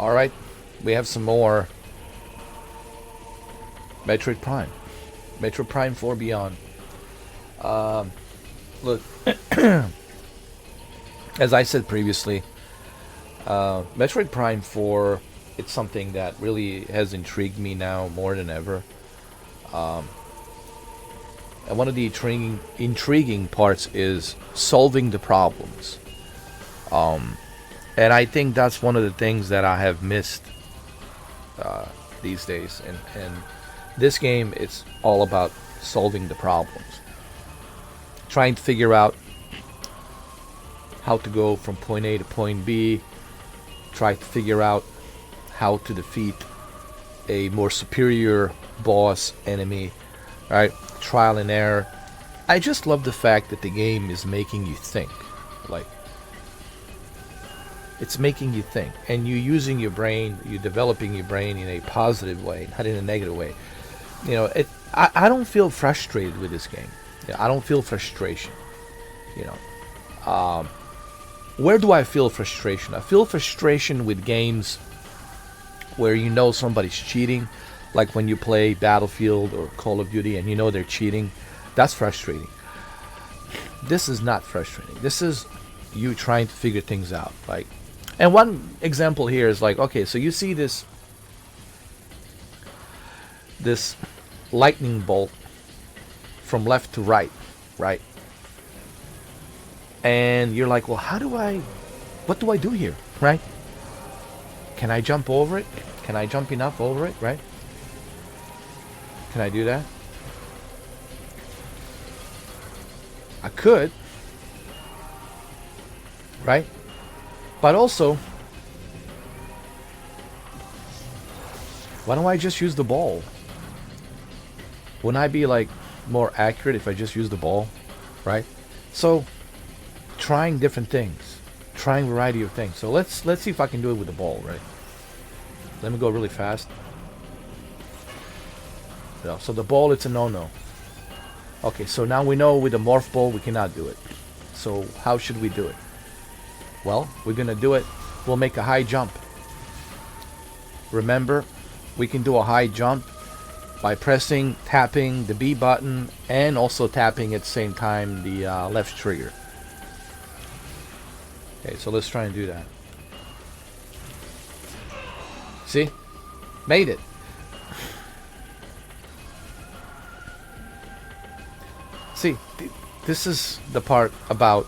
Alright, we have some more Metroid Prime. Metroid Prime 4 Beyond. Look, as I said previously, Metroid Prime 4, it's something that really has intrigued me now more than ever. And one of the intriguing parts is solving the problems. And I think that's one of the things that I have missed these days. And this game, it's all about solving the problems. Trying to figure out how to go from point A to point B. Try to figure out how to defeat a more superior boss enemy. Right? Trial and error. I just love the fact that the game is making you think. Like, it's making you think, and you're using your brain, you're developing your brain in a positive way, not in a negative way. You know, I don't feel frustrated with this game. You know, I don't feel frustration. You know, where do I feel frustration? I feel frustration with games where you know somebody's cheating, like when you play Battlefield or Call of Duty and you know they're cheating. That's frustrating. This is not frustrating. This is you trying to figure things out. Like, and one example here is like, okay, so you see this lightning bolt from left to right, right? And you're like, well, what do I do here, right? Can I jump over it? Can I jump enough over it, right? Can I do that? I could, right? But also, why don't I just use the ball? Wouldn't I be like more accurate if I just use the ball, right? So, trying different things, trying a variety of things. So let's see if I can do it with the ball, right? Let me go really fast. Yeah, so the ball, it's a no-no. Okay, so now we know with the morph ball we cannot do it. So how should we do it? Well, we're gonna do it. We'll make a high jump. Remember, we can do a high jump by tapping the B button, and also tapping at the same time the left trigger. Okay, so let's try and do that. See? Made it. See, this is the part about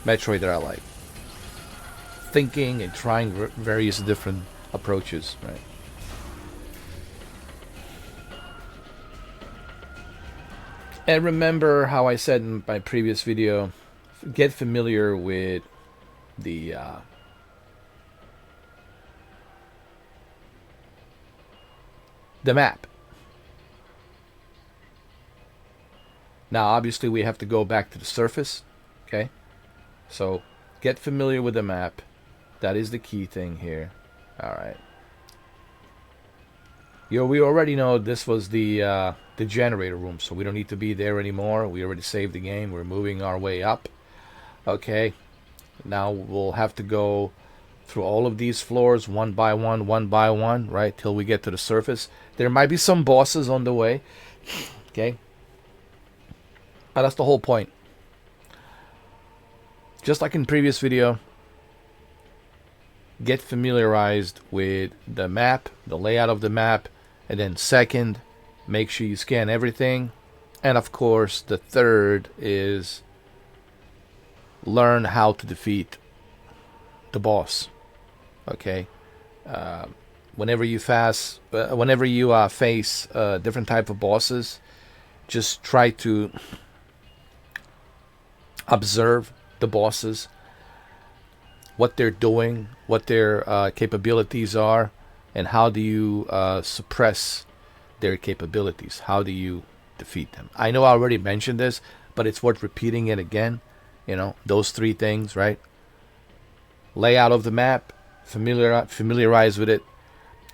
Metroid that I like. Thinking and trying various different approaches, right? And remember how I said in my previous video, get familiar with the map. Now, obviously, we have to go back to the surface, okay? So, get familiar with the map. That is the key thing here. All right. We already know this was the generator room, so we don't need to be there anymore. We already saved the game. We're moving our way up. Okay. Now we'll have to go through all of these floors one by one, right, till we get to the surface. There might be some bosses on the way. Okay. But that's the whole point. Just like in previous video, get familiarized with the map, the layout of the map, and then second, make sure you scan everything. And of course, the third is learn how to defeat the boss. Okay. Whenever you face different type of bosses, just try to observe the bosses, what they're doing, what their capabilities are, and how do you suppress their capabilities? How do you defeat them? I know I already mentioned this, but it's worth repeating it again. You know, those three things, right? Layout of the map, familiarize with it,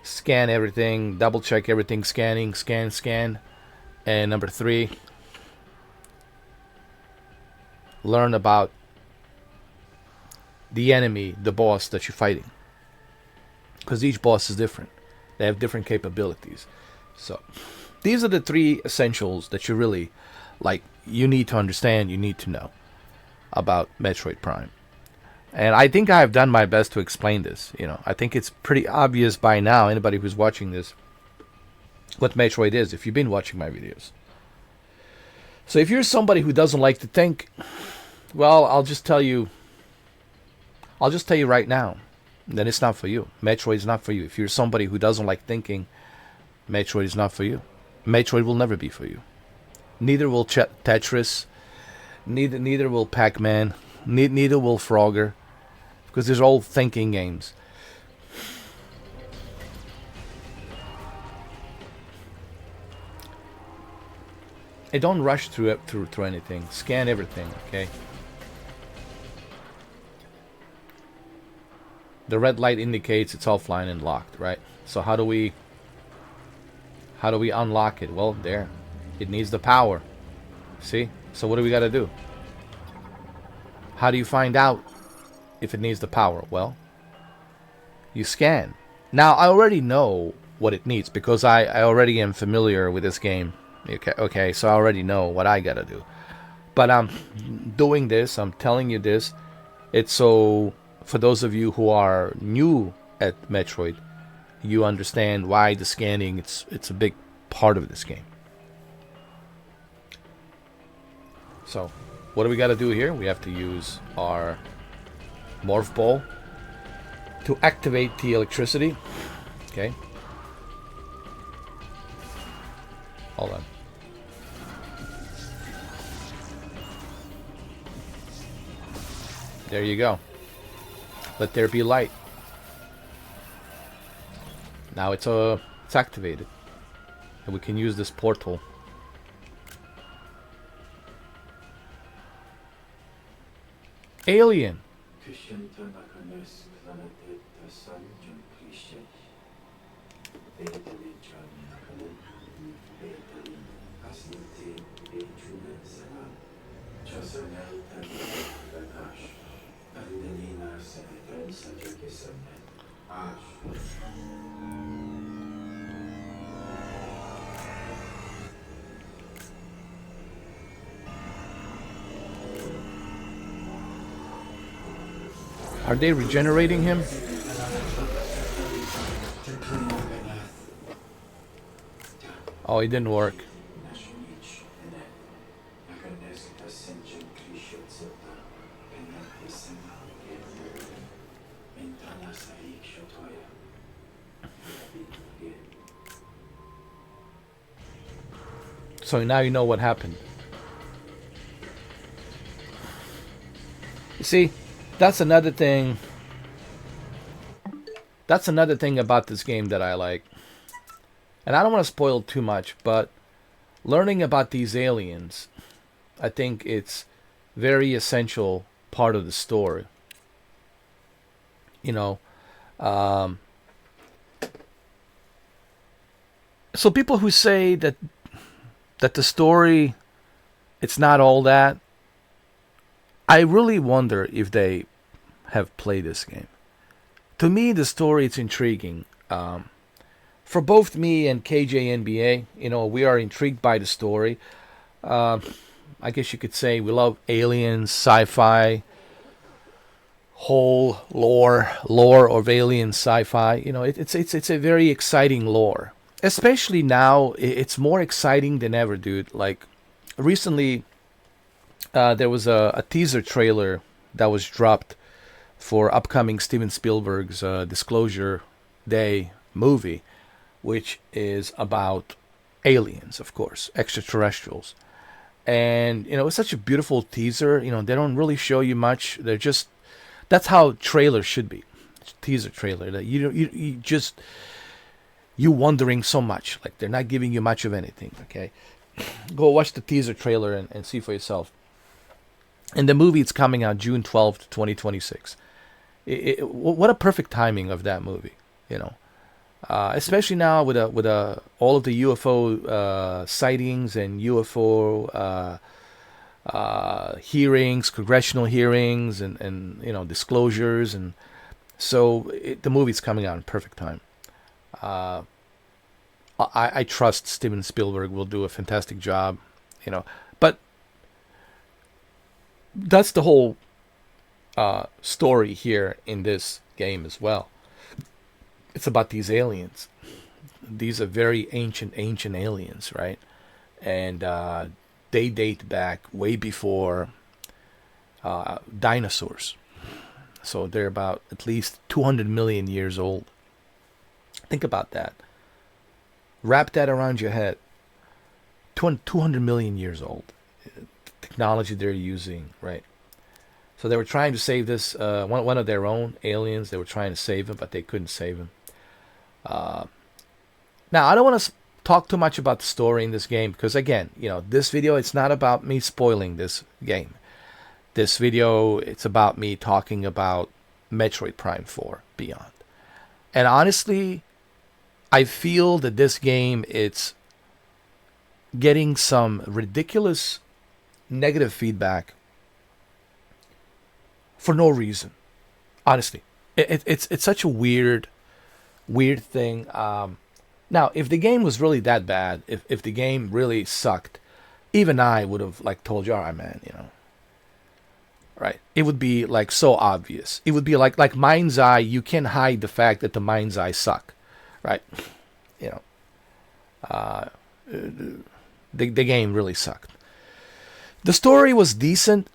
scan everything, double check everything, scan. And number 3, learn about the enemy, the boss that you're fighting. because each boss is different. They have different capabilities. So these are the three essentials that you really like. You need to understand. You need to know about Metroid Prime. And I think I have done my best to explain this. I think it's pretty obvious by now, anybody who's watching this, what Metroid is, if you've been watching my videos. So if you're somebody who doesn't like to think, well, I'll just tell you right now, then it's not for you. Metroid is not for you. If you're somebody who doesn't like thinking, Metroid is not for you. Metroid will never be for you. Neither will Tetris. Neither will Pac-Man. Neither will Frogger. Because these are all thinking games. Hey, don't rush through anything. Scan everything, okay? The red light indicates it's offline and locked, right? So how do we unlock it? Well, there. It needs the power. See? So what do we got to do? How do you find out if it needs the power? Well, you scan. Now, I already know what it needs because I already am familiar with this game. Okay, so I already know what I got to do. But I'm doing this, I'm telling you this. It's so, for those of you who are new at Metroid, you understand why the scanning, it's a big part of this game. So, what do we got to do here? We have to use our morph ball to activate the electricity. Okay. Hold on. There you go. Let there be light. Now it's activated. And we can use this portal. Alien. Are they regenerating him? Oh, it didn't work. So now you know what happened. You see, that's another thing. That's another thing about this game that I like. And I don't want to spoil too much, but learning about these aliens, I think it's very essential part of the story. So people who say that the story, it's not all that, I really wonder if they have played this game. To me, the story, it's intriguing. For both me and KJNBA, we are intrigued by the story. I guess you could say we love aliens, sci-fi, whole lore of alien sci-fi. It's a very exciting lore. Especially now, it's more exciting than ever, dude. Like, recently, there was a teaser trailer that was dropped for upcoming Steven Spielberg's Disclosure Day movie, which is about aliens, of course, extraterrestrials. And, it's such a beautiful teaser. They don't really show you much. They're just, that's how trailers should be. Teaser trailer. That you just, you wondering so much. Like, they're not giving you much of anything, okay? Go watch the teaser trailer and see for yourself. And the movie, it's coming out June 12th, 2026. What a perfect timing of that movie, especially now with all of the UFO sightings and UFO hearings, congressional hearings, and disclosures, and So the movie's coming out in perfect time. I trust Steven Spielberg will do a fantastic job, you know. But that's the whole story here in this game as well. It's about these aliens. These are very ancient aliens, right? And they date back way before dinosaurs. So they're about at least 200 million years old. Think about that. Wrap that around your head. 200 million years old. Technology they're using, right? So they were trying to save this one of their own aliens. They were trying to save him, but they couldn't save him. Now, I don't want to talk too much about the story in this game because, again, this video, it's not about me spoiling this game. This video, it's about me talking about Metroid Prime 4 Beyond. And honestly, I feel that this game, it's getting some ridiculous negative feedback for no reason. Honestly, it's such a weird thing. Now, if the game was really that bad, if the game really sucked, even I would have told you, all right, man, right? It would be so obvious. It would be like Mind's Eye. You can't hide the fact that the Mind's Eye suck, right? The game really sucked. The story was decent.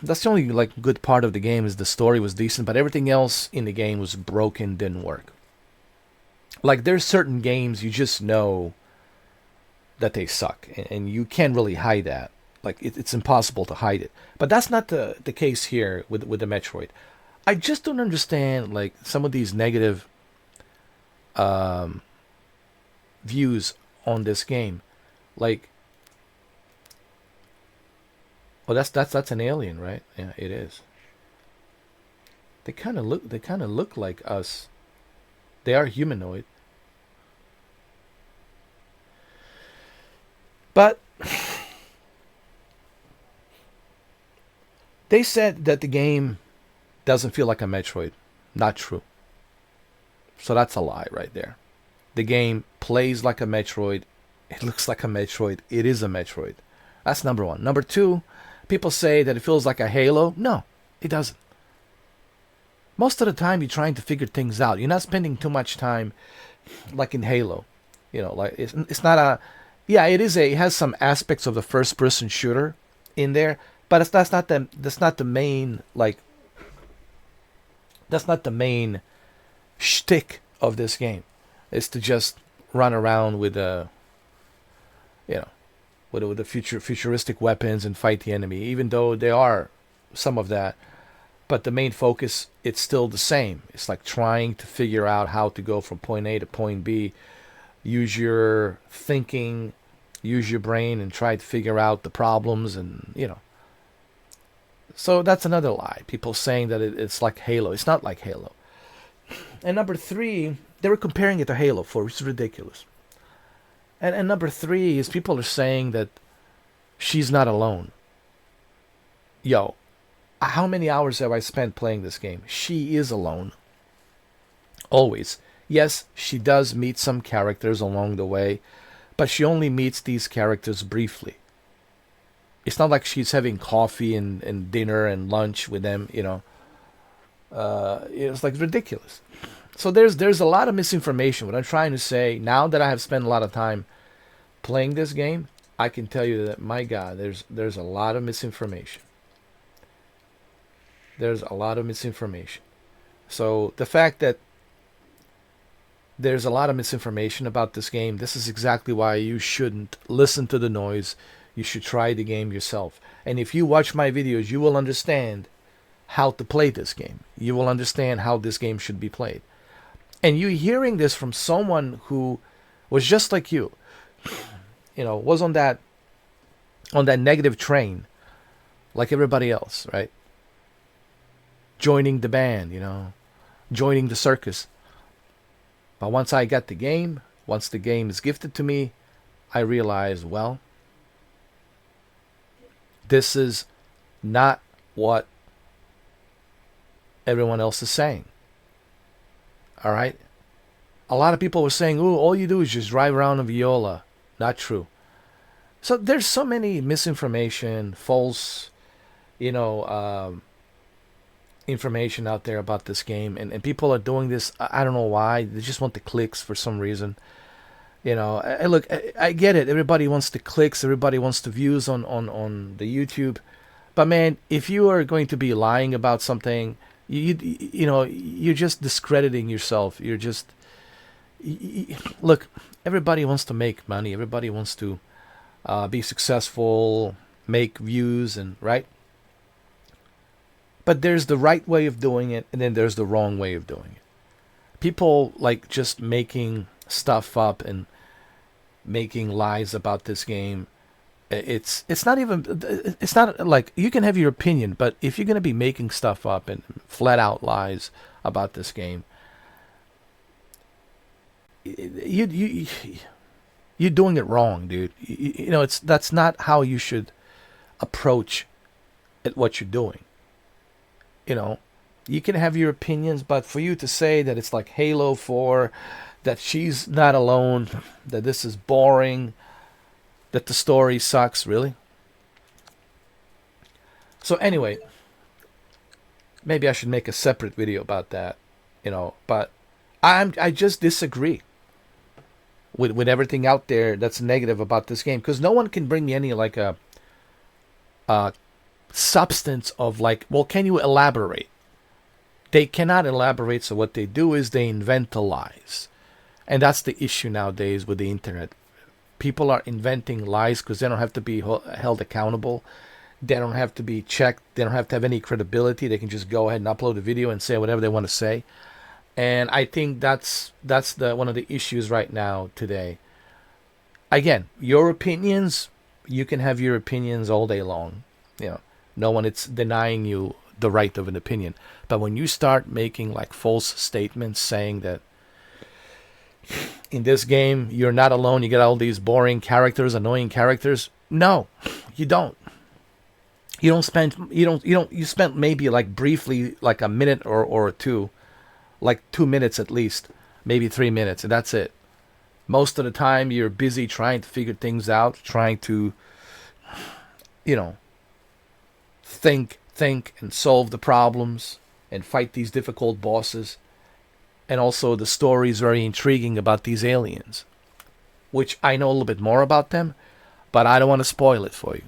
That's the only good part of the game is the story was decent, but everything else in the game was broken, didn't work. There's certain games you just know that they suck, and you can't really hide that. It's impossible to hide it. But that's not the case here with the Metroid. I just don't understand some of these negative views on this game. Oh, that's an alien, right? Yeah, it is. They kind of look like us. They are humanoid. But they said that the game doesn't feel like a Metroid. Not true. So that's a lie right there. The game plays like a Metroid. It looks like a Metroid. It is a Metroid. That's number one. Number two, people say that it feels like a Halo. No, it doesn't. Most of the time, you're trying to figure things out. You're not spending too much time like in Halo. It's not a... Yeah, it has some aspects of the first-person shooter in there, but that's not the main that's not the main shtick of this game. It's to just run around with with the futuristic weapons and fight the enemy, even though there are some of that. But the main focus, it's still the same. It's like trying to figure out how to go from point A to point B. Use your thinking, use your brain, and try to figure out the problems, and So that's another lie. People saying that it's like Halo. It's not like Halo. And number three, they were comparing it to Halo 4, which is ridiculous. And number three is people are saying that she's not alone. Yo, how many hours have I spent playing this game? She is alone. Always. Yes, she does meet some characters along the way, but she only meets these characters briefly. It's not like she's having coffee and dinner and lunch with them, It's ridiculous. So there's a lot of misinformation. What I'm trying to say, now that I have spent a lot of time playing this game, I can tell you that, my God, there's a lot of misinformation. There's a lot of misinformation. So the fact that there's a lot of misinformation about this game, this is exactly why you shouldn't listen to the noise. You should try the game yourself. And if you watch my videos, you will understand how to play this game. You will understand how this game should be played. And you hearing this from someone who was just like you, was on that negative train like everybody else, right? Joining the band, joining the circus. But once I got the game, once the game is gifted to me, I realized, well, this is not what everyone else is saying. All right. A lot of people were saying, "Oh, all you do is just drive around a Viola." Not true. So there's so many misinformation, false, you know, information out there about this game, and people are doing this. I don't know why. They just want the clicks for some reason. Look, I get it. Everybody wants the clicks. Everybody wants the views on the YouTube. But man, if you are going to be lying about something, you're just discrediting yourself. You're just look. Everybody wants to make money. Everybody wants to be successful, make views, and right. But there's the right way of doing it, and then there's the wrong way of doing it. People like just making stuff up and making lies about this game. It's not even, it's not like you can have your opinion, but if you're gonna be making stuff up and flat out lies about this game, you you're doing it wrong, dude. That's not how you should approach at what you're doing. You know, you can have your opinions, but for you to say that it's like Halo 4, that she's not alone, that this is boring, that the story sucks, really? So anyway, maybe I should make a separate video about that, but I just disagree with everything out there that's negative about this game, because no one can bring me any like a substance of like, well, can you elaborate? They cannot elaborate, so what they do is they invent the lies. And that's the issue nowadays with the internet. People are inventing lies because they don't have to be held accountable. They don't have to be checked. They don't have to have any credibility. They can just go ahead and upload a video and say whatever they want to say. And I think that's the one of the issues right now today. Again, your opinions, you can have your opinions all day long. No one it's denying you the right of an opinion. But when you start making like false statements saying that in this game you're not alone, you get all these boring characters, annoying characters. No, you don't. You spent maybe like briefly like a minute or two, like 2 minutes at least, maybe 3 minutes, and that's it. Most of the time you're busy trying to figure things out, trying to think and solve the problems and fight these difficult bosses. And also the story is very intriguing about these aliens, which I know a little bit more about them, but I don't want to spoil it for you.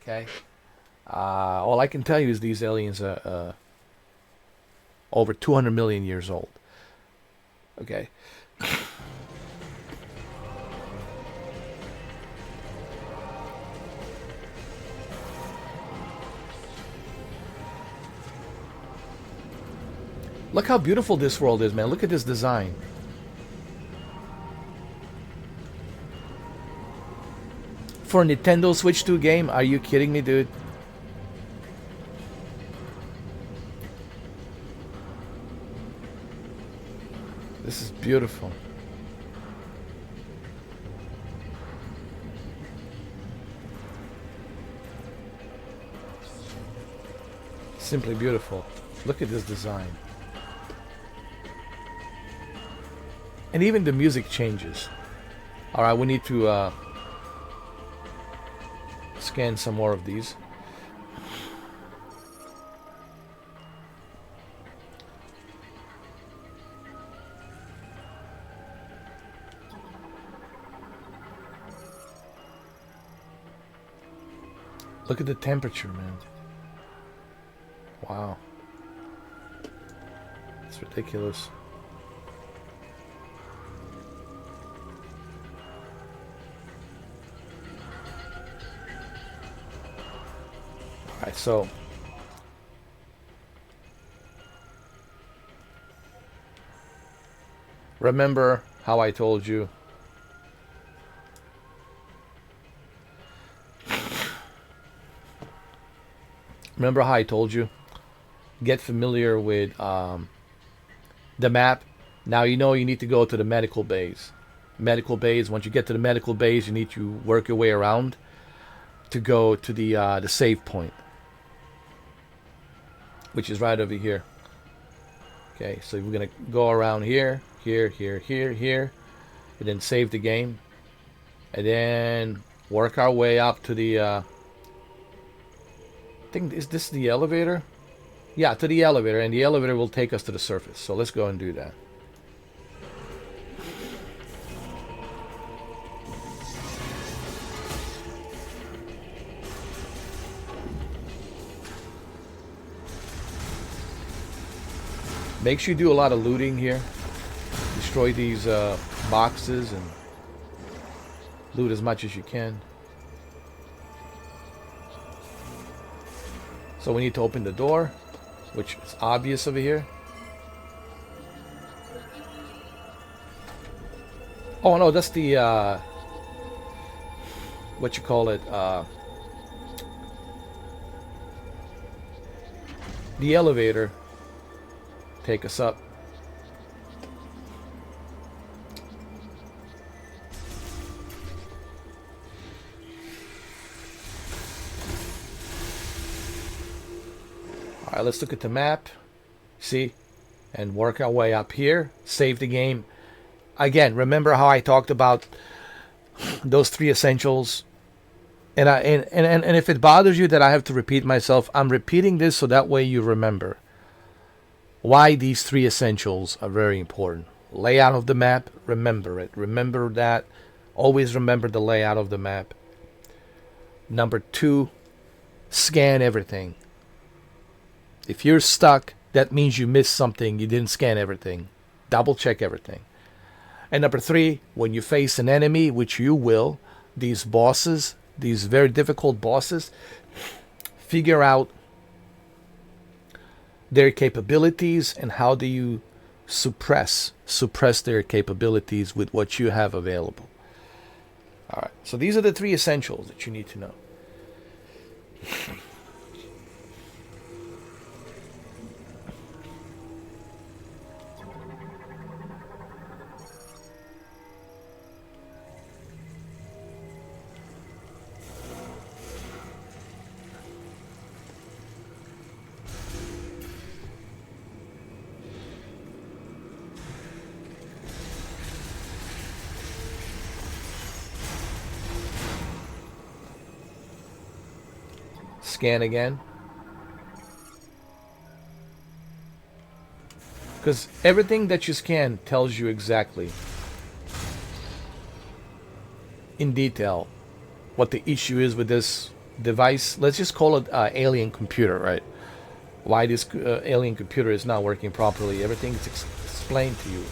Okay? All I can tell you is these aliens are over 200 million years old. Okay? Look how beautiful this world is, man. Look at this design. For a Nintendo Switch 2 game? Are you kidding me, dude? This is beautiful. Simply beautiful. Look at this design. And even the music changes. Alright, we need to scan some more of these. Look at the temperature, man. Wow. It's ridiculous. Alright, so remember how I told you get familiar with the map. Now you know you need to go to the medical bays. Once you get to the medical bays, you need to work your way around to go to the save point, which is right over here. Okay, so we're gonna go around here, here, here, here, here, and then save the game, and then work our way up to the. I think is this the elevator? Yeah, to the elevator, and the elevator will take us to the surface. So let's go and do that. Make sure you do a lot of looting here. Destroy these boxes and loot as much as you can. So we need to open the door, which is obvious over here. Oh no, that's the what you call it? The elevator. Take us up. Alright, let's look at the map. See? And work our way up here. Save the game. Again, remember how I talked about those 3 essentials? And if it bothers you that I have to repeat myself, I'm repeating this so that way you remember why these 3 essentials are very important. Layout of the map, remember it. Remember that. Always remember the layout of the map. Number 2, scan everything. If you're stuck, that means you missed something. You didn't scan everything. Double check everything. And number 3, when you face an enemy, which you will, these bosses, these very difficult bosses, figure out their capabilities and how do you suppress their capabilities with what you have available. All right, so these are the 3 essentials that you need to know. Scan again. Because everything that you scan tells you exactly, in detail, what the issue is with this device. Let's just call it alien computer, right? Why this alien computer is not working properly. Everything is explained to you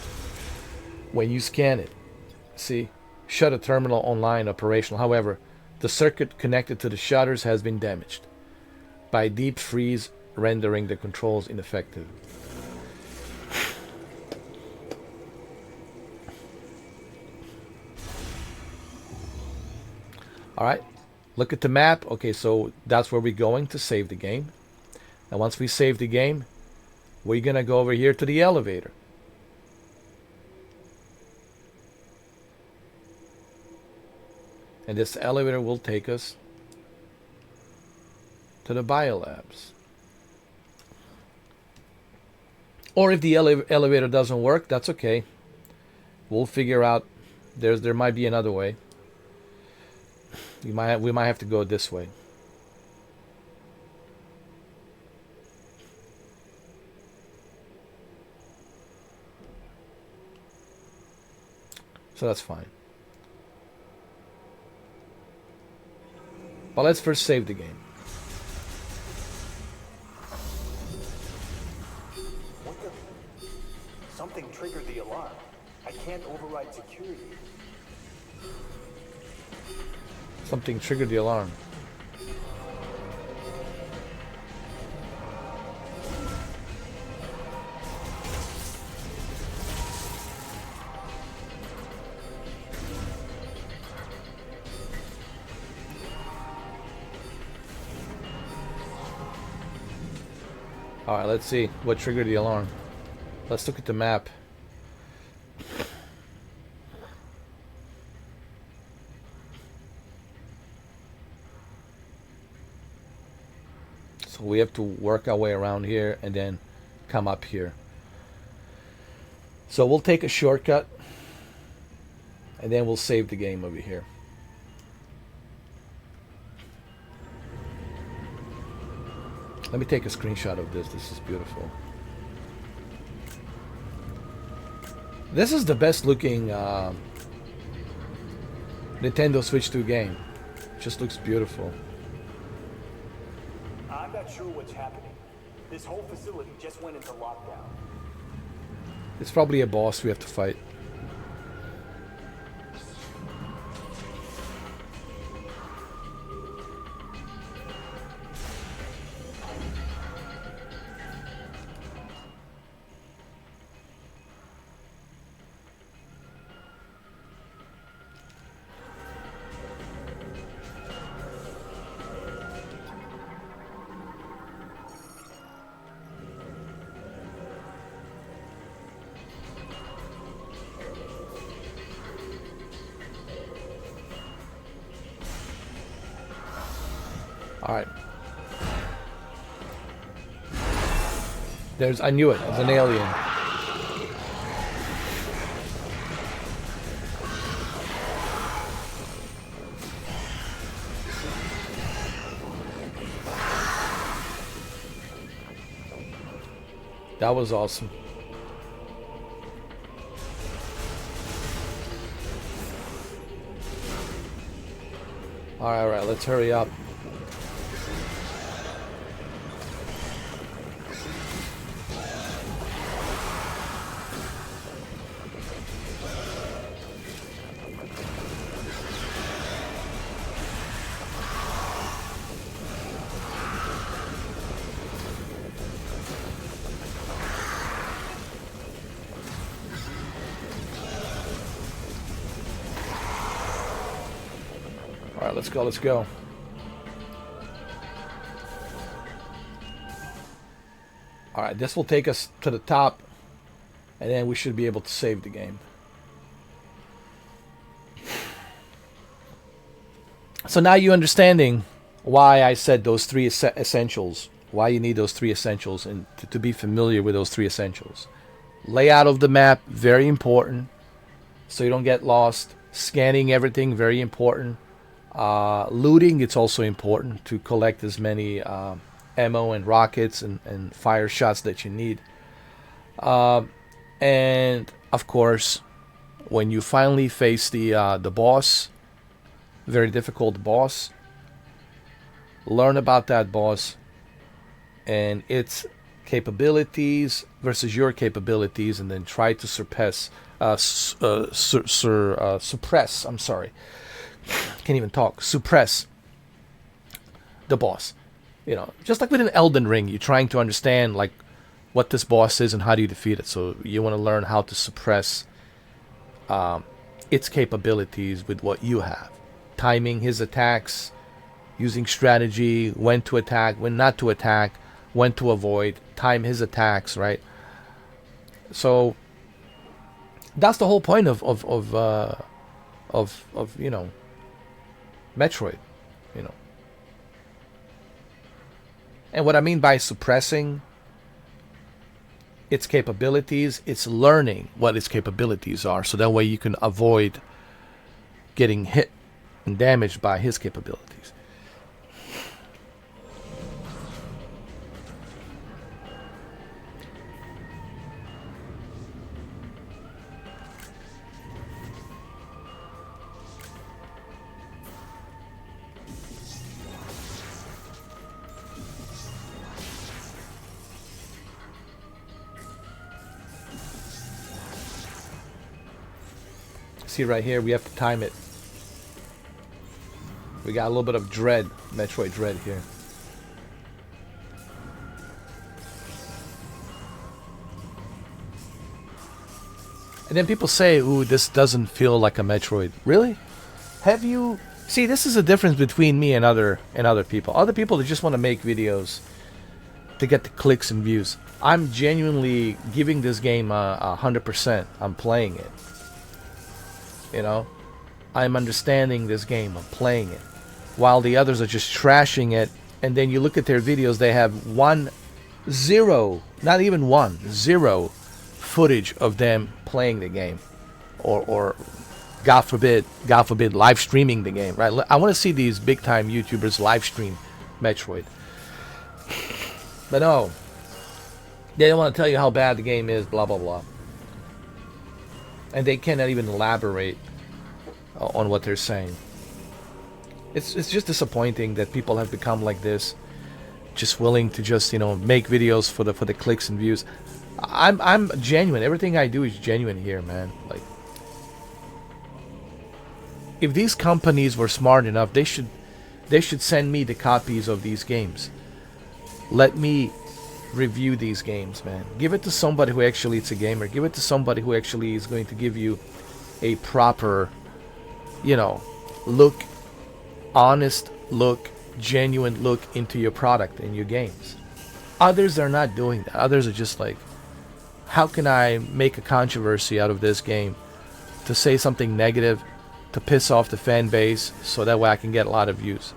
when you scan it. See? Shutter terminal online operational. However, the circuit connected to the shutters has been damaged by deep freeze, rendering the controls ineffective. Alright, look at the map. Okay, so that's where we're going to save the game. And once we save the game, we're going to go over here to the elevator. And this elevator will take us to the biolabs. Or if the elevator doesn't work, that's okay. We'll figure out. There might be another way. We might have to go this way. So that's fine. But let's first save the game. What the? Something triggered the alarm. I can't override security. Something triggered the alarm. Alright, let's see what triggered the alarm. Let's look at the map. So we have to work our way around here and then come up here. So we'll take a shortcut, and then we'll save the game over here. Let me take a screenshot of this. This is beautiful. This is the best looking Nintendo Switch 2 game. Just looks beautiful. I'm not sure what's happening. This whole facility just went into lockdown. It's probably a boss we have to fight. Alright. I knew it. It's an alien. That was awesome. Alright, let's hurry up. Alright, let's go, let's go. Alright, this will take us to the top, and then we should be able to save the game. So now you're understanding why I said those three essentials. Why you need those three essentials, and to be familiar with those three essentials. Layout of the map, very important, so you don't get lost. Scanning everything, very important. Looting, it's also important to collect as many ammo and rockets and fire shots that you need. And of course, when you finally face the boss, very difficult boss, learn about that boss and its capabilities versus your capabilities, and then try to suppress. I'm sorry. Can't even talk. Suppress the boss. You know, just like with an Elden Ring, you're trying to understand like what this boss is and how do you defeat it. So you want to learn how to suppress its capabilities with what you have. Timing his attacks, using strategy, when to attack, when not to attack, when to avoid, time his attacks, right? So that's the whole point of you know, Metroid, you know. And what I mean by suppressing its capabilities, it's learning what its capabilities are, so that way you can avoid getting hit and damaged by his capabilities. See right here, we have to time it. We got a little bit of dread, Metroid dread here. And then people say, ooh, this doesn't feel like a Metroid. Really? Have you... See, this is a difference between me and other people. Other people, they just want to make videos to get the clicks and views. I'm genuinely giving this game 100%. I'm playing it. You know, I'm understanding this game. I'm playing it, while the others are just trashing it. And then you look at their videos; they have 1, 0, not even 1, 0 footage of them playing the game, or God forbid, live streaming the game. Right? I want to see these big time YouTubers live stream Metroid. But no, they don't want to tell you how bad the game is. Blah blah blah. And they cannot even elaborate on what they're saying. It's just disappointing that people have become like this, just willing to just make videos for the clicks and views. I'm genuine. Everything I do is genuine here, man. Like, if these companies were smart enough, they should send me the copies of these games. Let me review these games, man. Give it to somebody who actually is a gamer. Give it to somebody who actually is going to give you a proper, look, honest look, genuine look into your product and your games. Others are not doing that. Others are just like, how can I make a controversy out of this game to say something negative, to piss off the fan base, so that way I can get a lot of views.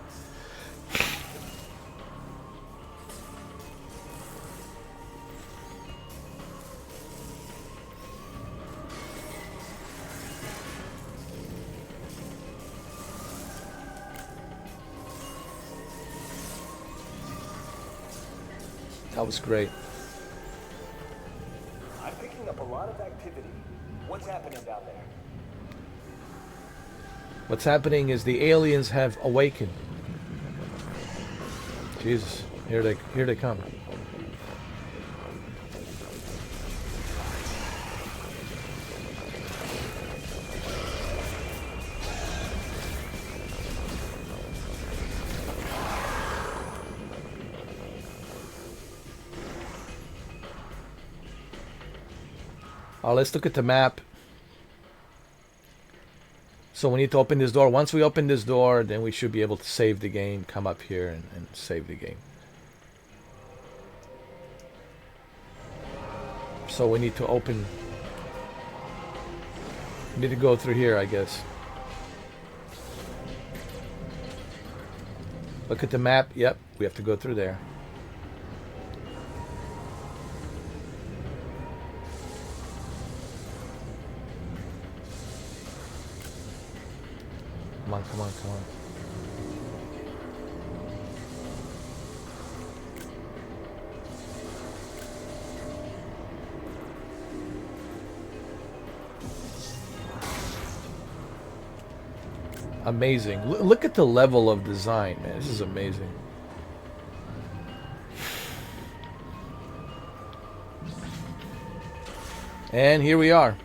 That was great. I'm picking up a lot of activity. What's happening down there? What's happening is the aliens have awakened. Jesus, here they come. Let's look at the map. So we need to open this door. Once we open this door, then we should be able to save the game. Come up here and save the game. So we need to open... We need to go through here, I guess. Look at the map. Yep, we have to go through there. Come on, come on, come on. Amazing. Look at the level of design, man. This is amazing. And here we are.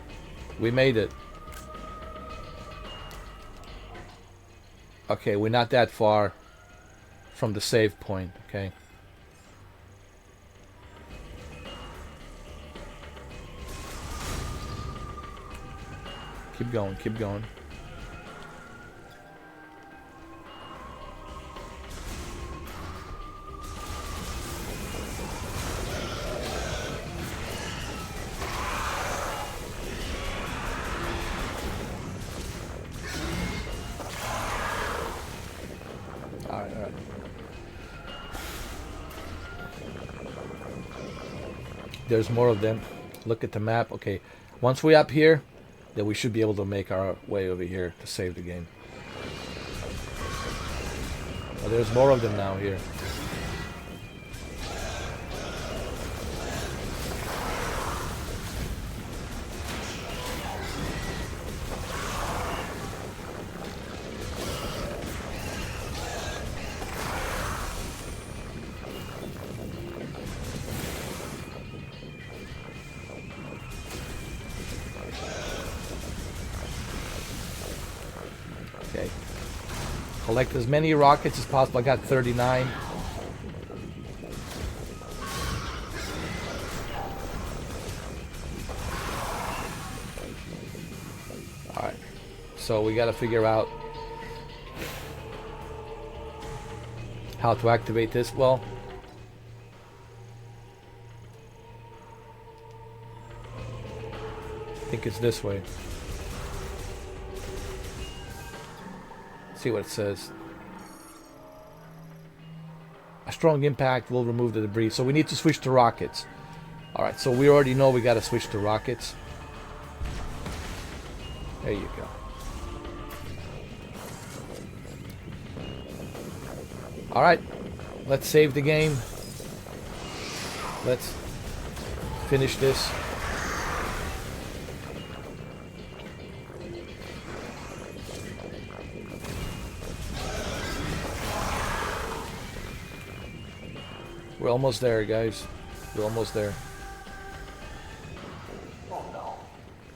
We made it. Okay, we're not that far from the save point, okay? Keep going, keep going. There's more of them. Look at the map. Okay, once we're up here, then we should be able to make our way over here to save the game. Oh, there's more of them now here. Okay. Collect as many rockets as possible. I got 39. Alright. So we got to figure out how to activate this. Well, I think it's this way. See what it says. A strong impact will remove the debris. So we need to switch to rockets. All right, so we already know we got to switch to rockets. There you go. All right, let's save the game. Let's finish this. We're almost there, guys. We're almost there. Oh no,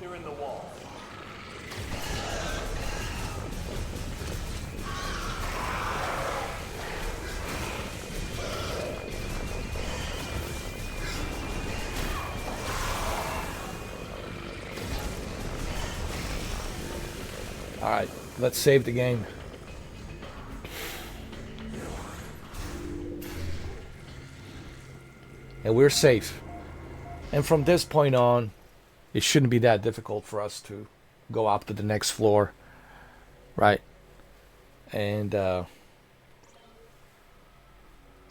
they're in the wall. All right, let's save the game. And we're safe. And from this point on, it shouldn't be that difficult for us to go up to the next floor, right? And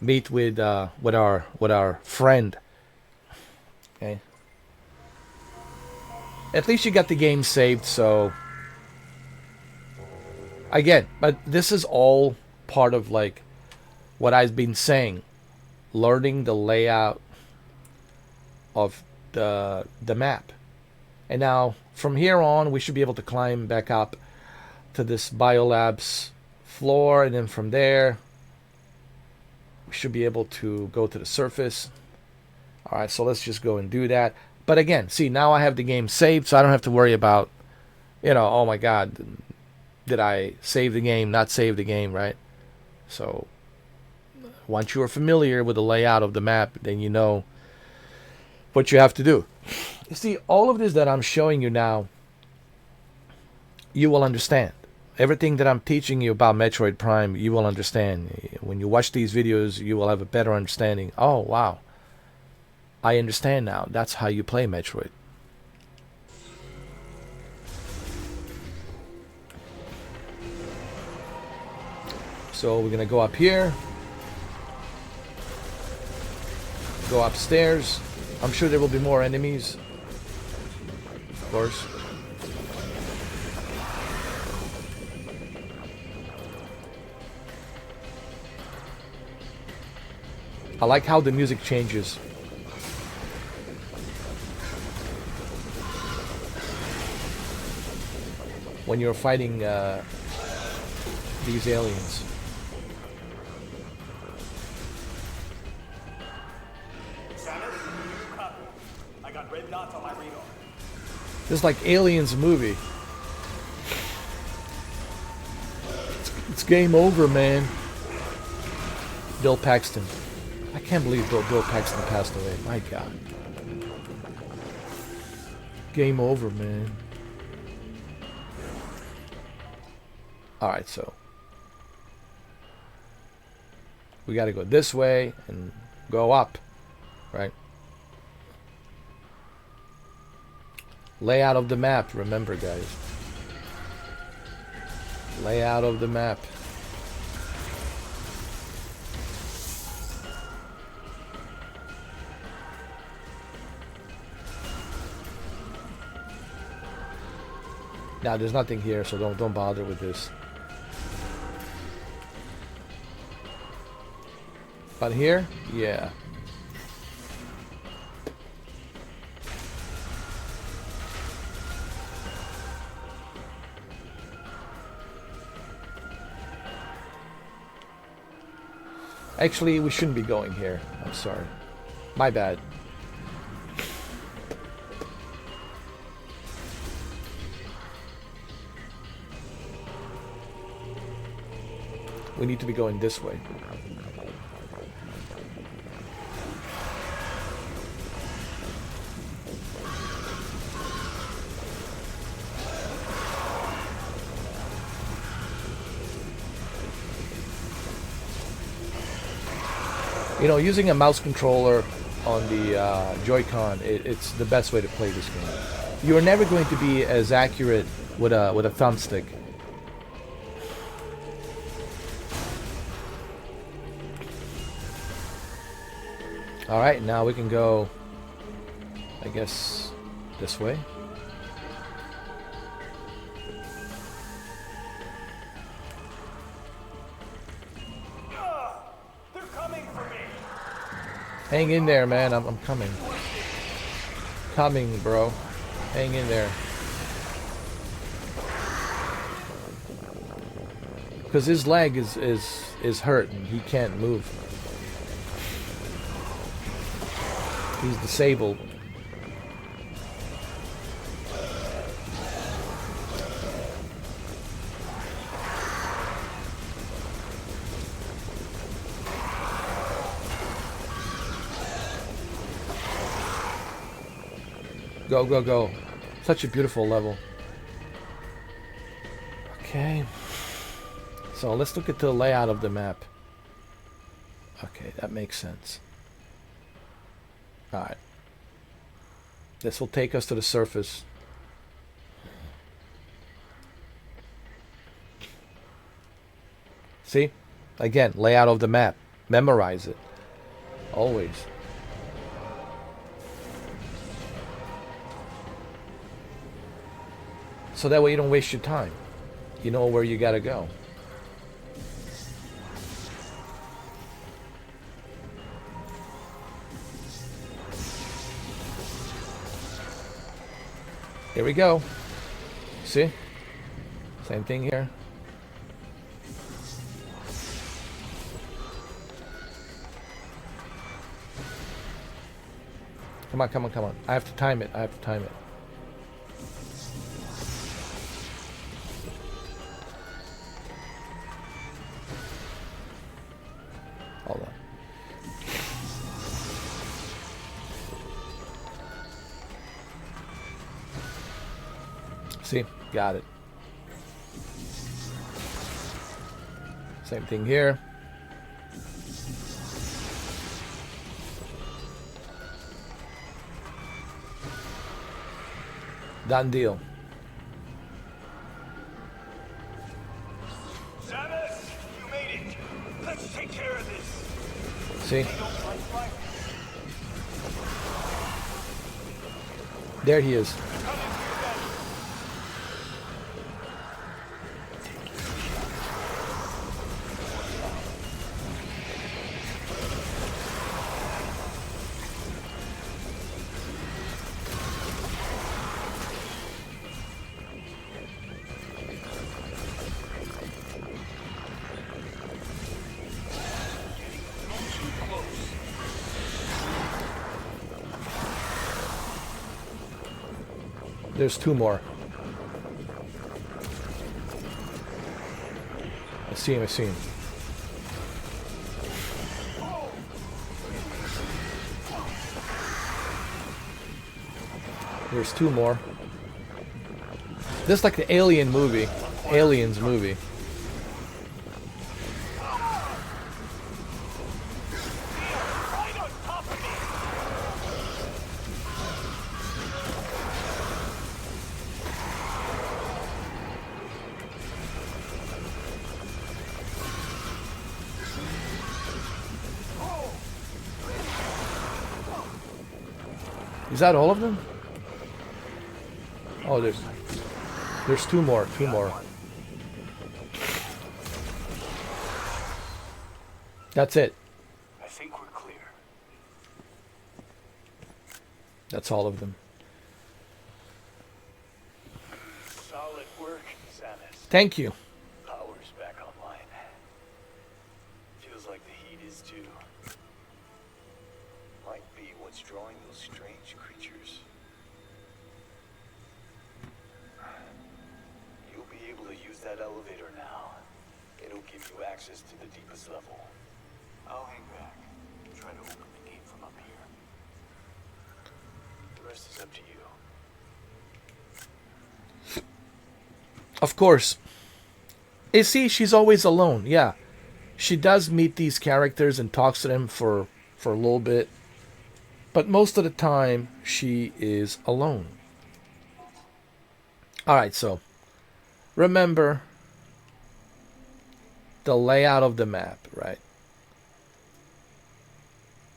meet with our friend. Okay. At least you got the game saved, so again, but this is all part of like what I've been saying, learning the layout of the map. And now from here on we should be able to climb back up to this biolabs floor, and then from there we should be able to go to the surface. All right, so let's just go and do that. But again, see, now I have the game saved, so I don't have to worry about, oh my god, did I save the game, not save the game, right? So once you are familiar with the layout of the map, then you know what you have to do. You see, all of this that I'm showing you now, you will understand. Everything that I'm teaching you about Metroid Prime, you will understand. When you watch these videos, you will have a better understanding. Oh, wow. I understand now. That's how you play Metroid. So we're going to go up here. Go upstairs. I'm sure there will be more enemies. Of course. I like how the music changes. When you're fighting these aliens. I got red dots on my radar. This is like Aliens movie. It's game over, man. Bill Paxton. I can't believe Bill Paxton passed away. My God. Game over, man. Alright, so we gotta go this way and go up, right? Layout of the map, remember, guys. Layout of the map. Now there's nothing here, so don't bother with this. But here, yeah. Actually, we shouldn't be going here. I'm sorry. My bad. We need to be going this way. You know, using a mouse controller on the Joy-Con, it's the best way to play this game. You're never going to be as accurate with a thumbstick. All right, now we can go I guess this way. They're coming for me. Hang in there, man. I'm coming. Coming, bro. Hang in there. Because his leg is hurt and he can't move. He's disabled. Go, go, go. Such a beautiful level. Okay. So let's look at the layout of the map. Okay, that makes sense. Alright. This will take us to the surface. See? Again, layout of the map. Memorize it. Always. So that way you don't waste your time. You know where you gotta go. Here we go. See? Same thing here. Come on, come on, come on. I have to time it. I have to time it. Hold on. See? Got it. Same thing here. Done deal. Samus, you made it. Let's take care of this. See? They don't like fire. There he is. There's two more. I see him, I see him. There's two more. This is like the Alien movie. Aliens movie. Right on top of me. Is that all of them? Oh, there's two more, two more. That's it. I think we're clear. That's all of them. Solid work, Samus. Thank you. Power's back online. Feels like the heat is too. Might be what's drawing those strange creatures. You'll be able to use that elevator now. It'll give you access to the deepest level. I'll hang back. Try to open the gate from up here. The rest is up to you. Of course. You see, she's always alone. Yeah. She does meet these characters and talks to them for a little bit. But most of the time, she is alone. Alright, so. Remember the layout of the map, right?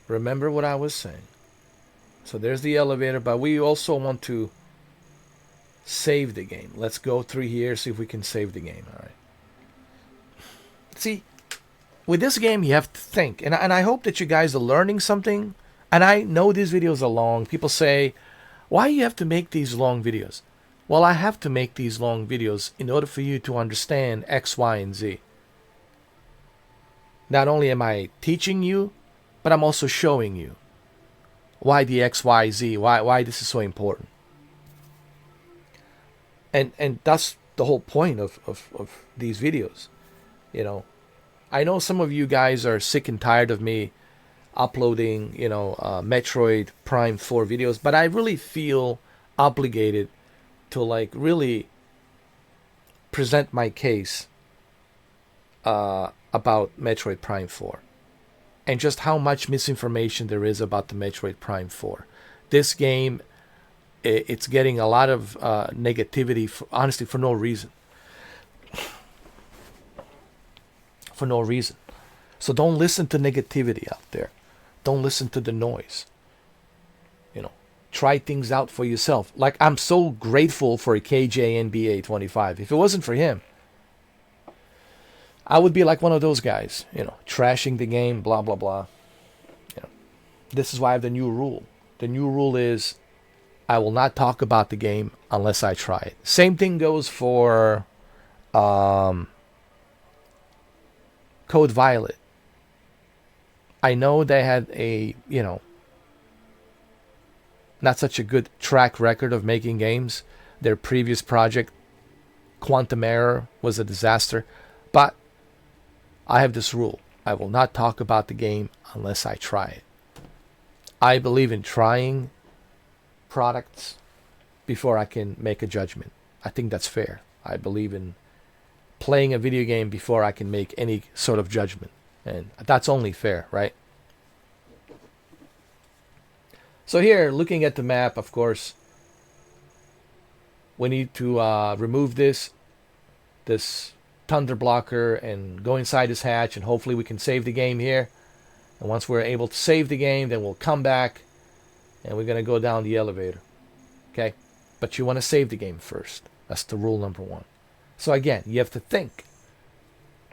Remember what I was saying. So there's the elevator, but we also want to save the game. Let's go through here, see if we can save the game. All right. See, with this game, you have to think. And I hope that you guys are learning something. And I know these videos are long. People say, why do you have to make these long videos? Well, I have to make these long videos in order for you to understand X, Y, and Z. Not only am I teaching you, but I'm also showing you why the X, Y, Z, why this is so important. And that's the whole point of these videos. You know, I know some of you guys are sick and tired of me uploading, Metroid Prime 4 videos, but I really feel obligated to like really present my case about Metroid Prime 4 and just how much misinformation there is about the Metroid Prime 4. This game, it's getting a lot of negativity, honestly, for no reason. For no reason. So don't listen to negativity out there. Don't listen to the noise. Try things out for yourself. Like, I'm so grateful for KJ 25. If it wasn't for him, I would be like one of those guys, trashing the game, blah, blah, blah. This is why I have the new rule. The new rule is I will not talk about the game unless I try it. Same thing goes for Code Violet. I know they had a, not such a good track record of making games. Their previous project, Quantum Error, was a disaster. But I have this rule. I will not talk about the game unless I try it. I believe in trying products before I can make a judgment. I think that's fair. I believe in playing a video game before I can make any sort of judgment. And that's only fair, right? So here, looking at the map, of course, we need to remove this thunder blocker and go inside this hatch, and hopefully we can save the game here. And once we're able to save the game, then we'll come back and we're going to go down the elevator. Okay? But you want to save the game first. That's the rule number one. So again, you have to think.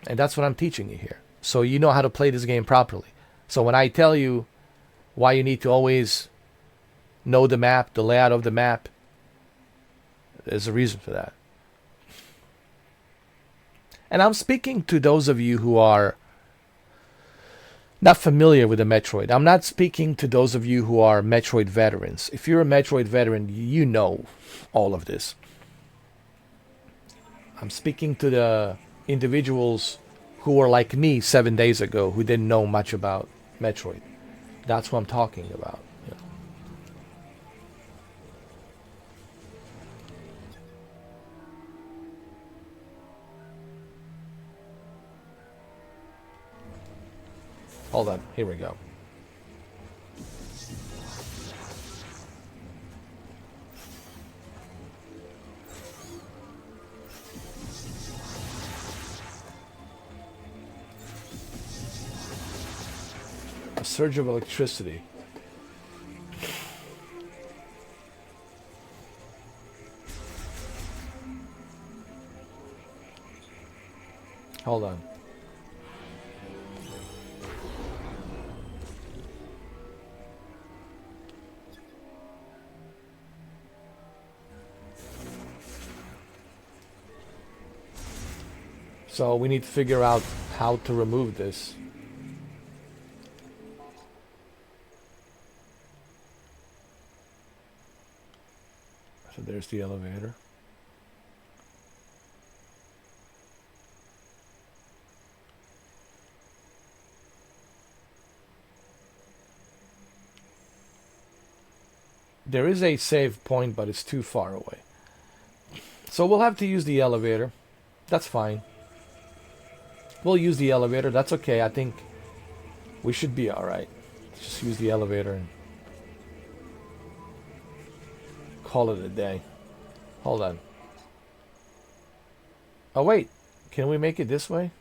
And that's what I'm teaching you here. So you know how to play this game properly. So when I tell you why you need to always know the map, the layout of the map, there's a reason for that. And I'm speaking to those of you who are not familiar with the Metroid. I'm not speaking to those of you who are Metroid veterans. If you're a Metroid veteran, you know all of this. I'm speaking to the individuals who were like me 7 days ago, who didn't know much about Metroid. That's what I'm talking about. Hold on, here we go. A surge of electricity. Hold on. So we need to figure out how to remove this. So there's the elevator. There is a save point, but it's too far away. So we'll have to use the elevator. That's fine. We'll use the elevator. That's okay. I think we should be alright. Just use the elevator and call it a day. Hold on. Oh, wait. Can we make it this way?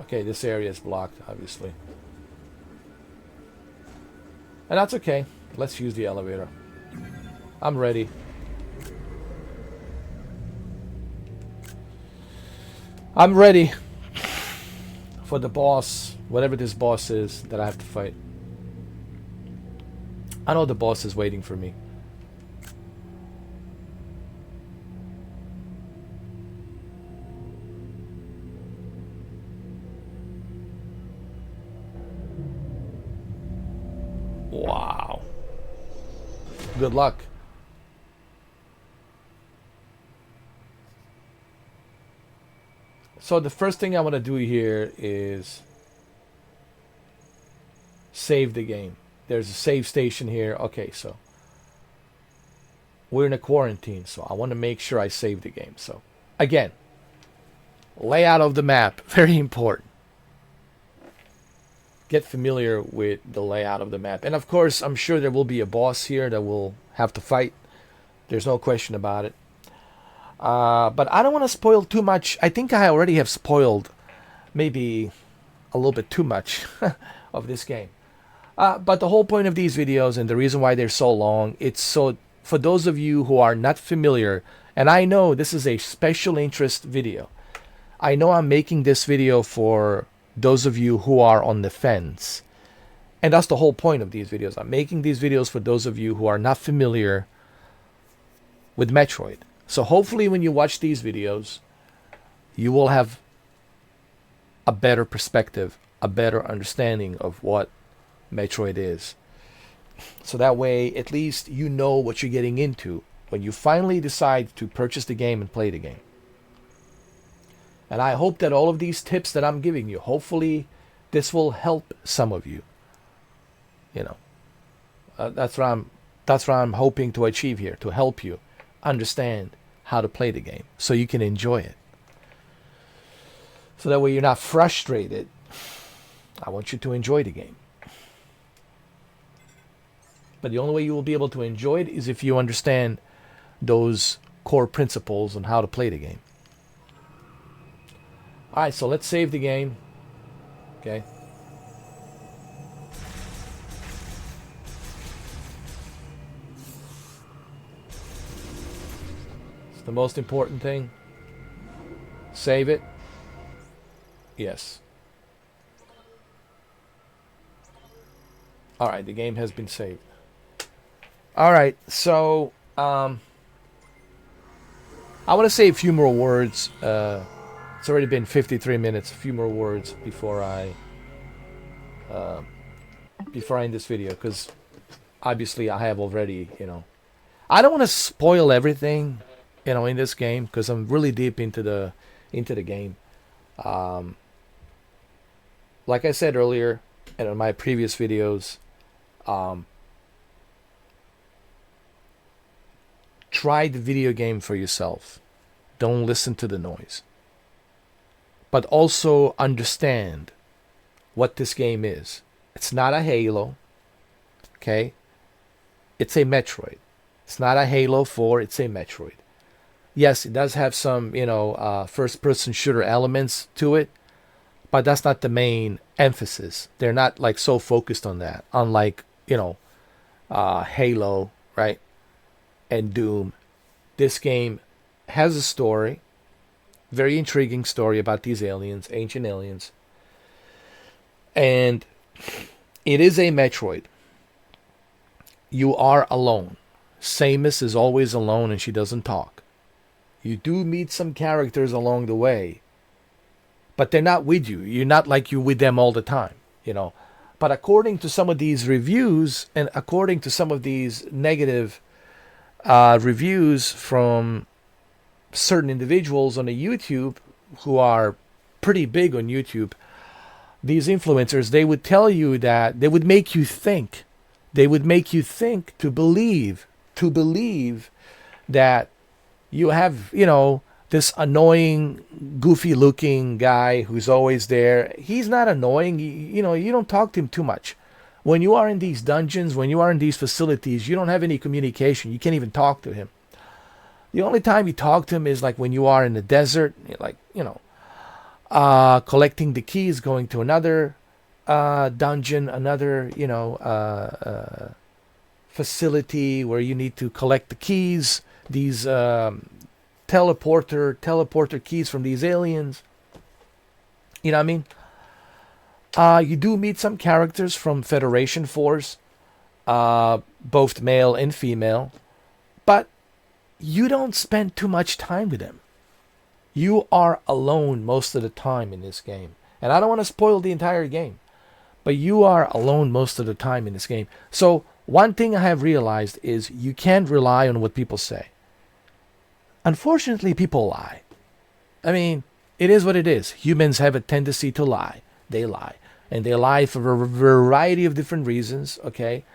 Okay, this area is blocked, obviously. And that's okay. Let's use the elevator. I'm ready. I'm ready for the boss, whatever this boss is that I have to fight. I know the boss is waiting for me. Wow. Good luck. So the first thing I want to do here is save the game. There's a save station here. Okay, so we're in a quarantine, so I want to make sure I save the game. So again, layout of the map, very important. Get familiar with the layout of the map. And of course, I'm sure there will be a boss here that we'll have to fight. There's no question about it. But I don't want to spoil too much. I think I already have spoiled maybe a little bit too much of this game. But the whole point of these videos and the reason why they're so long, it's so for those of you who are not familiar, and I know this is a special interest video. I know I'm making this video for those of you who are on the fence. And that's the whole point of these videos. I'm making these videos for those of you who are not familiar with Metroid. So hopefully when you watch these videos, you will have a better perspective, a better understanding of what Metroid is. So that way, at least you know what you're getting into when you finally decide to purchase the game and play the game. And I hope that all of these tips that I'm giving you, hopefully this will help some of you. You know, that's what I'm hoping to achieve here, to help you understand how to play the game so you can enjoy it. So that way you're not frustrated. I want you to enjoy the game. But the only way you will be able to enjoy it is if you understand those core principles on how to play the game. Alright, so let's save the game. Okay. It's the most important thing. Save it. Yes. Alright, the game has been saved. Alright, so I want to say a few more words. It's already been 53 minutes. A few more words before I end this video, because obviously I have already, I don't want to spoil everything, in this game, because I'm really deep into the game. Like I said earlier, and in my previous videos, try the video game for yourself. Don't listen to the noise. But also understand what this game is. It's not a Halo. Okay? It's a Metroid. It's not a Halo 4, it's a Metroid. Yes, it does have some, first-person shooter elements to it, but that's not the main emphasis. They're not like so focused on that. Unlike, Halo, right? And Doom. This game has a story. Very intriguing story about these aliens, ancient aliens. And it is a Metroid. You are alone. Samus is always alone and she doesn't talk. You do meet some characters along the way, but they're not with you. You're not like you with them all the time, But according to some of these reviews and according to some of these negative reviews from certain individuals on the YouTube who are pretty big on YouTube, these influencers, they would tell you that they would make you think. They would make you think to believe that you have, this annoying, goofy looking guy who's always there. He's not annoying. You don't talk to him too much. When you are in these dungeons, when you are in these facilities, you don't have any communication. You can't even talk to him. The only time you talk to him is like when you are in the desert, like, collecting the keys, going to another dungeon, another facility where you need to collect the keys, these teleporter keys from these aliens. You know what I mean? You do meet some characters from Federation Force, both male and female, but you don't spend too much time with them. You are alone most of the time in this game. And I don't want to spoil the entire game, but you are alone most of the time in this game. So one thing I have realized is you can't rely on what people say. Unfortunately, people lie. I mean, it is what it is. Humans have a tendency to lie. They lie. And they lie for a variety of different reasons, okay?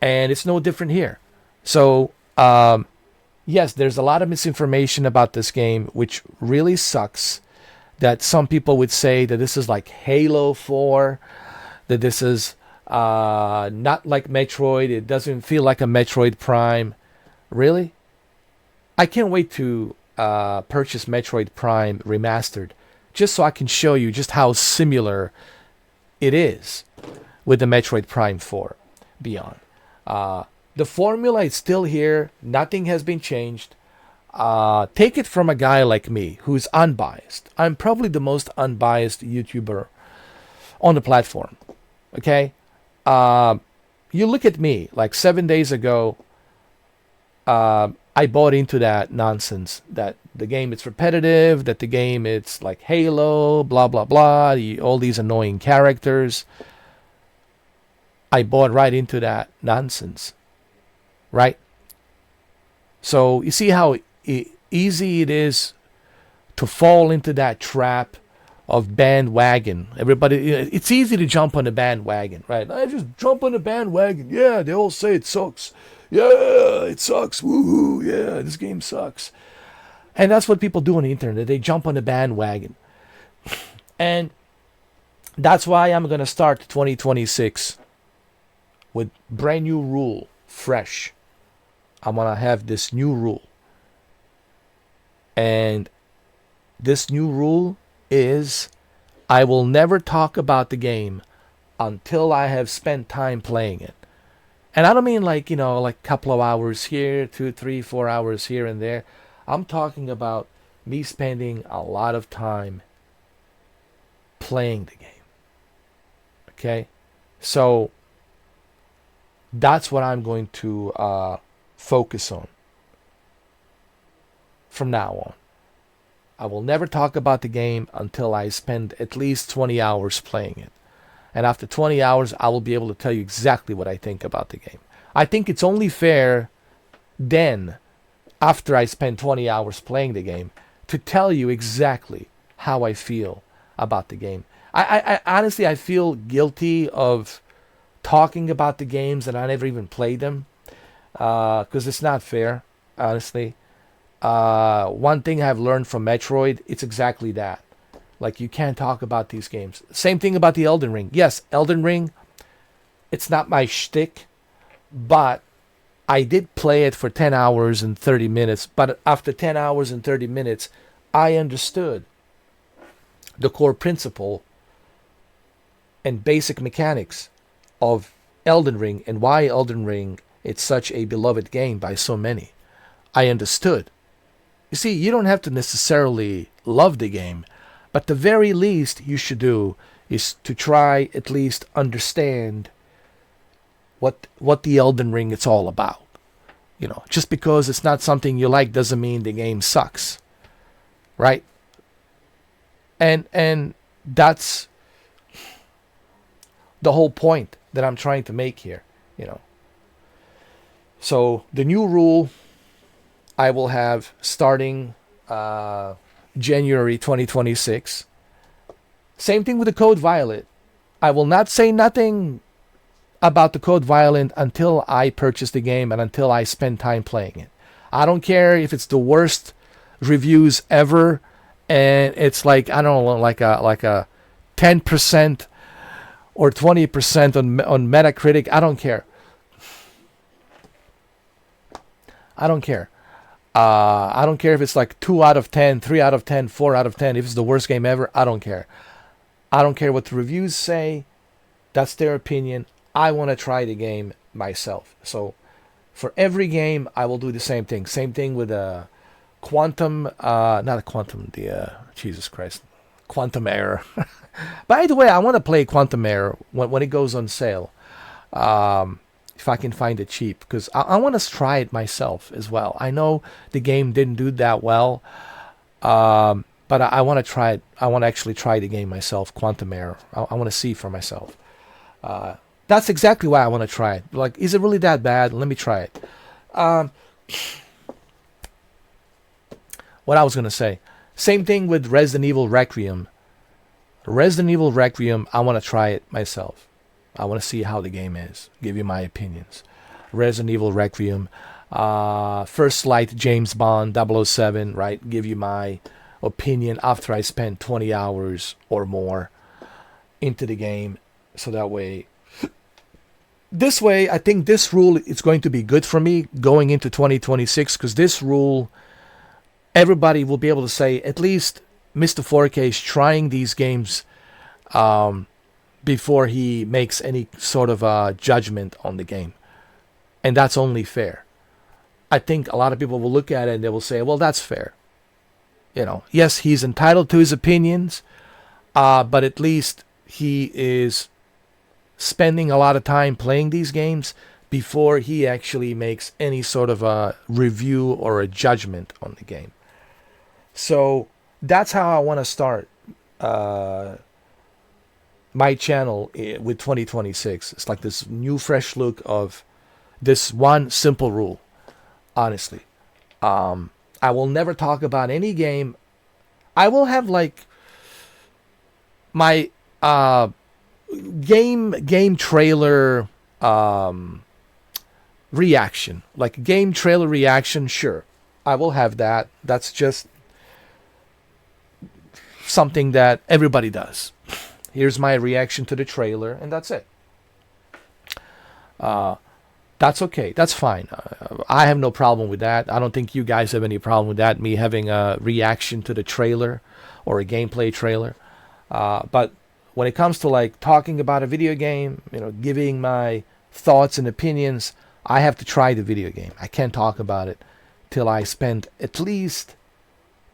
And it's no different here. So, yes, there's a lot of misinformation about this game, which really sucks. That some people would say that this is like Halo 4, that this is not like Metroid. It doesn't feel like a Metroid Prime. Really? I can't wait to purchase Metroid Prime Remastered, just so I can show you just how similar it is with the Metroid Prime 4 Beyond. The formula is still here. Nothing has been changed. Take it from a guy like me who's unbiased. I'm probably the most unbiased YouTuber on the platform. Okay? You look at me, like 7 days ago, I bought into that nonsense that the game it's repetitive, that the game it's like Halo, blah blah blah, all these annoying characters. I bought right into that nonsense, right? So you see how easy it is to fall into that trap of bandwagon. Everybody, it's easy to jump on the bandwagon, right? I just jump on the bandwagon. Yeah, they all say it sucks. Yeah, it sucks. Woohoo! Yeah, this game sucks. And that's what people do on the internet. They jump on the bandwagon. And that's why I'm going to start 2026 with brand new rule, fresh. I'm going to have this new rule. And this new rule is I will never talk about the game until I have spent time playing it. And I don't mean like a couple of hours here, 2, 3, 4 hours here and there. I'm talking about me spending a lot of time playing the game. Okay? So that's what I'm going to focus on from now on. I will never talk about the game until I spend at least 20 hours playing it. And after 20 hours, I will be able to tell you exactly what I think about the game. I think it's only fair then, after I spend 20 hours playing the game, to tell you exactly how I feel about the game. I honestly, I feel guilty of talking about the games and I never even played them. Because it's not fair, honestly. One thing I've learned from Metroid, it's exactly that. Like, you can't talk about these games. Same thing about the Elden Ring. Yes, Elden Ring, it's not my shtick, but I did play it for 10 hours and 30 minutes. But after 10 hours and 30 minutes, I understood the core principle and basic mechanics of Elden Ring and why Elden Ring it's such a beloved game by so many. I understood. You see, you don't have to necessarily love the game, but the very least you should do is to try at least understand what the Elden Ring it's all about. Just because it's not something you like doesn't mean the game sucks. Right? And that's the whole point that I'm trying to make here, So the new rule I will have starting January 2026. Same thing with the Code Violet. I will not say nothing about the Code Violet until I purchase the game and until I spend time playing it. I don't care if it's the worst reviews ever and it's like, I don't know, like a 10% or 20% on Metacritic. I don't care. I don't care if it's like 2 out of 10, 3 out of 10, 4 out of 10. If it's the worst game ever, I don't care. I don't care what the reviews say. That's their opinion. I want to try the game myself. So for every game, I will do the same thing. Same thing with Quantum, not a Quantum, Jesus Christ, Quantum Error. By the way, I want to play Quantum Error when it goes on sale. If I can find it cheap, because I want to try it myself as well. I know the game didn't do that well, but I want to try it. I want to actually try the game myself, Quantum Error. I want to see for myself. That's exactly why I want to try it. Like, is it really that bad? Let me try it. What I was going to say. Same thing with Resident Evil Requiem. Resident Evil Requiem, I want to try it myself. I want to see how the game is. Give you my opinions. Resident Evil Requiem. First Light James Bond 007, right? Give you my opinion after I spend 20 hours or more into the game. So that way, I think this rule is going to be good for me going into 2026, because this rule, everybody will be able to say, at least Mr. 4K is trying these games before he makes any sort of judgment on the game. And that's only fair. I think a lot of people will look at it and they will say, well, that's fair. You know, yes, he's entitled to his opinions, but at least he is spending a lot of time playing these games before he actually makes any sort of a review or a judgment on the game. So that's how I want to start my channel with 2026. It's like this new fresh look of this one simple rule. Honestly, I will never talk about any game. I will have like my game trailer reaction, like game trailer reaction. Sure, I will have that. That's just something that everybody does. Here's my reaction to the trailer, and that's it. That's okay. That's fine. I have no problem with that. I don't think you guys have any problem with that, me having a reaction to the trailer or a gameplay trailer. But when it comes to like talking about a video game, you know, giving my thoughts and opinions, I have to try the video game. I can't talk about it till I spend at least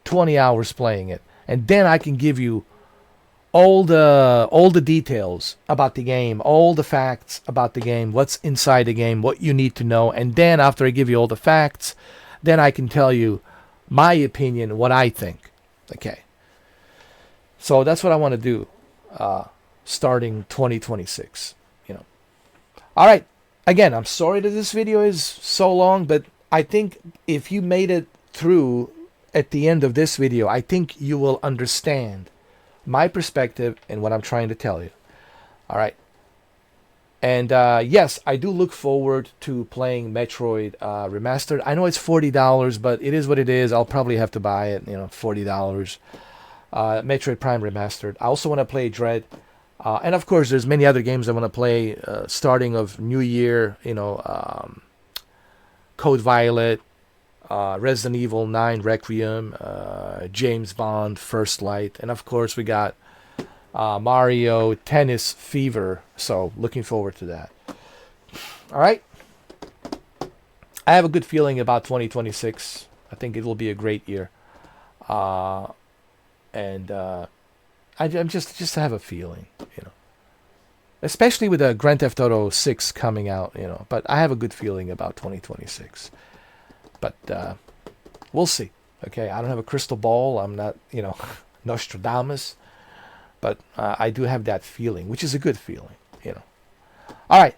20 hours playing it. And then I can give you all the details about the game, all the facts about the game, what's inside the game, what you need to know. And then after I give you all the facts, then I can tell you my opinion, what I think. Okay. So that's what I want to do starting 2026. You know. All right. Again, I'm sorry that this video is so long, but I think if you made it through at the end of this video, I think you will understand my perspective and what I'm trying to tell you. All right. And yes, I do look forward to playing Metroid Remastered. I know it's $40, but it is what it is. I'll probably have to buy it, you know, $40. Metroid Prime Remastered. I also want to play Dread. And of course, there's many other games I want to play starting of New Year, you know, Code Violet, Resident Evil 9 Requiem, James Bond First Light, and of course we got Mario Tennis Fever. So looking forward to that. All right. I have a good feeling about 2026. I think it will be a great year. And I'm just have a feeling, you know. Especially with Grand Theft Auto 6 coming out, you know. But I have a good feeling about 2026. But we'll see. Okay, I don't have a crystal ball. I'm not, you know, Nostradamus. But I do have that feeling, which is a good feeling, you know. All right.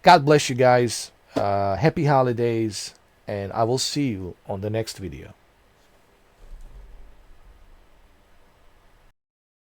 God bless you guys. Happy holidays. And I will see you on the next video.